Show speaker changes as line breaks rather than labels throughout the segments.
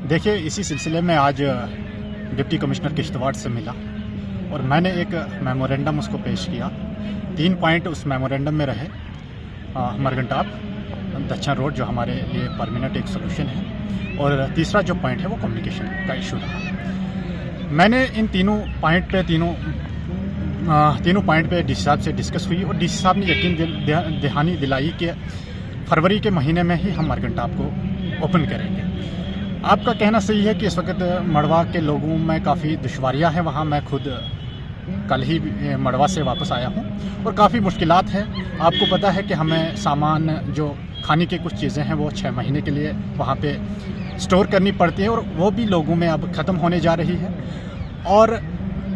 देखिए, इसी सिलसिले में आज डिप्टी कमिश्नर किश्तवाड़ से मिला और मैंने एक मेमोरेंडम उसको पेश किया। 3 पॉइंट उस मेमोरेंडम में रहे। मरगनटाप दक्षिण रोड जो हमारे लिए परमानेंट एक सोल्यूशन है, और तीसरा जो पॉइंट है वो कम्युनिकेशन का इशू रहा। मैंने इन तीनों पॉइंट पे डी साहब से डिस्कस हुई और डी साहब ने यकीन दहानी दिलाई कि फरवरी के महीने में ही हम मरगनटाप को ओपन करेंगे। आपका कहना सही है कि इस वक्त मड़वा के लोगों में काफ़ी दुश्वारियां हैं। वहाँ मैं खुद कल ही मड़वा से वापस आया हूँ और काफ़ी मुश्किलात हैं। आपको पता है कि हमें सामान जो खाने की कुछ चीज़ें हैं वो 6 महीने के लिए वहाँ पे स्टोर करनी पड़ती है और वो भी लोगों में अब ख़त्म होने जा रही है। और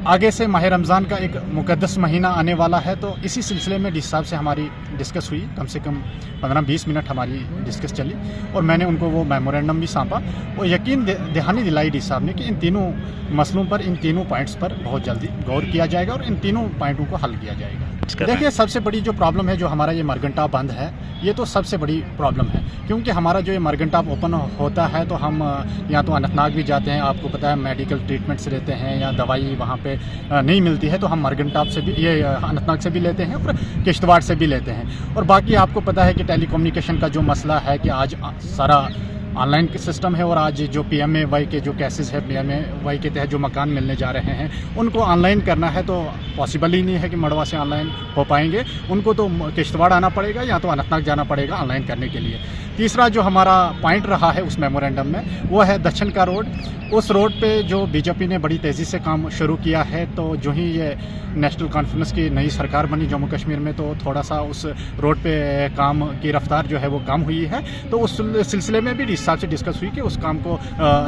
आगे से माह रमज़ान का एक मुक़द्दस महीना आने वाला है, तो इसी सिलसिले में डी साहब से हमारी डिस्कस हुई। कम से कम 15-20 मिनट हमारी डिस्कस चली और मैंने उनको वो मेमोरेंडम भी सौंपा और यकीन दहानी दिलाई डी साहब ने कि इन तीनों मसलों पर, इन तीनों पॉइंट्स पर बहुत जल्दी गौर किया जाएगा और इन तीनों पॉइंटों को हल किया जाएगा। देखिए, सबसे बड़ी जो प्रॉब्लम है, जो हमारा ये मरगनटाप बंद है, ये तो सबसे बड़ी प्रॉब्लम है, क्योंकि हमारा जो ये मरगनटाप ओपन होता है तो हम या तो अनंतनाग भी जाते हैं, आपको पता है मेडिकल ट्रीटमेंट्स रहते हैं या दवाई वहाँ पे नहीं मिलती है, तो हम मरगनटाप से भी, ये अनंतनाग से भी लेते हैं और किश्तवाड़ से भी लेते हैं। और बाकी आपको पता है कि टेलीकम्युनिकेशन का जो मसला है कि आज सारा ऑनलाइन सिस्टम है और आज जो PMAY के जो केसेस है, PMAY के तहत जो मकान मिलने जा रहे हैं, उनको ऑनलाइन करना है तो पॉसिबल ही नहीं है कि मड़वा से ऑनलाइन हो पाएंगे। उनको तो किश्तवाड़ आना पड़ेगा या तो अनंतनाग जाना पड़ेगा ऑनलाइन करने के लिए। तीसरा जो हमारा पॉइंट रहा है उस मेमोरेंडम में, वो है दक्षिण का रोड। उस रोड पे जो बीजेपी ने बड़ी तेज़ी से काम शुरू किया है, तो जो ही ये नेशनल कॉन्फ्रेंस की नई सरकार बनी जम्मू कश्मीर में, तो थोड़ा सा उस रोड पे काम की रफ्तार जो है वो कम हुई है। तो उस सिलसिले में भी डी साहब से डिस्कस हुई कि उस काम को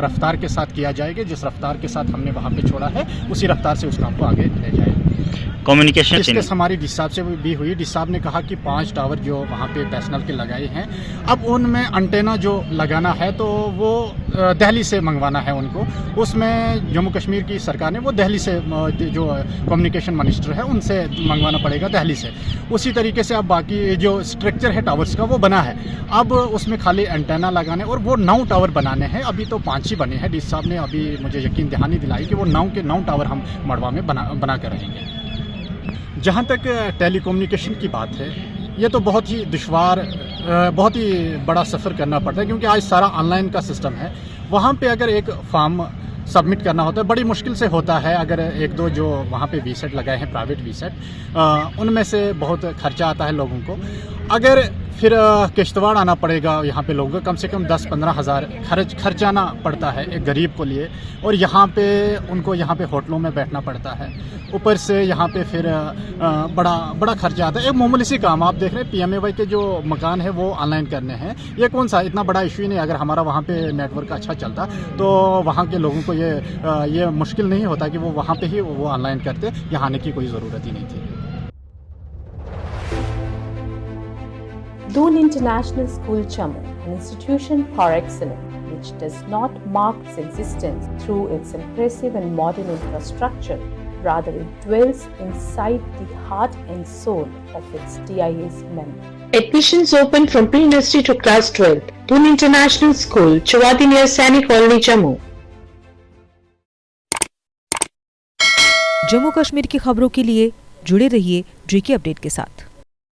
रफ्तार के साथ किया जाएगा। जिस रफ्तार के साथ हमने वहाँ पे छोड़ा है, उसी रफ्तार से उस काम को आगे ले जाएगा।
कम्युनिकेशन
डिस्कस हमारी डी साहब से भी हुई। डी साहब ने कहा कि 5 टावर जो वहाँ पे BSNL के लगाए हैं, अब उनमें अंटेना जो लगाना है तो वो दिल्ली से मंगवाना है उनको। उसमें जम्मू कश्मीर की सरकार ने वो दिल्ली से, जो कम्युनिकेशन मिनिस्टर है उनसे मंगवाना पड़ेगा दिल्ली से। उसी तरीके से अब बाकी जो स्ट्रक्चर है टावर्स का वो बना है, अब उसमें खाली एंटेना लगाने और वो 9 टावर बनाने हैं। अभी तो 5 ही बने हैं। डी साहब ने अभी मुझे यकीन दहानी दिलाई कि वो 9 के 9 टावर हम मड़वा में बना कर रहेंगे। जहाँ तक टेलीकम्युनिकेशन की बात है, ये तो बहुत ही दुश्वार, बहुत ही बड़ा सफ़र करना पड़ता है, क्योंकि आज सारा ऑनलाइन का सिस्टम है। वहाँ पे अगर एक फॉर्म सबमिट करना होता है, बड़ी मुश्किल से होता है। अगर 1-2 जो वहाँ पे VSET लगाए हैं, प्राइवेट VSET, उनमें से बहुत खर्चा आता है लोगों को। अगर फिर किश्तवाड़ आना पड़ेगा, यहाँ पे लोगों को कम से कम 10-15 हज़ार खर्चाना पड़ता है एक गरीब को लिए, और यहाँ पे उनको यहाँ पे होटलों में बैठना पड़ता है। ऊपर से यहाँ पे फिर बड़ा खर्चा आता है। एक मामूली सी काम आप देख रहे हैं, PMAY के जो मकान है वो ऑनलाइन करने हैं। ये कौन सा इतना बड़ा इशू ही नहीं। अगर हमारा वहाँ पे नेटवर्क अच्छा चलता तो वहाँ के लोगों को ये मुश्किल नहीं होता कि वो वहाँ पे ही वो ऑनलाइन करते। यहाँ आने की कोई ज़रूरत ही नहीं थी।
Doon International School Jammu, an institution par excellence, which does not mark its existence through its impressive and modern infrastructure, rather it dwells inside the heart and soul of its TIA's members.
Admissions open from pre-nursery to class 12. Doon International School, Chawadi near Sani Colony, Jammu.
Jammu Kashmir की खबरों के लिए जुड़े रहिए JK update के साथ।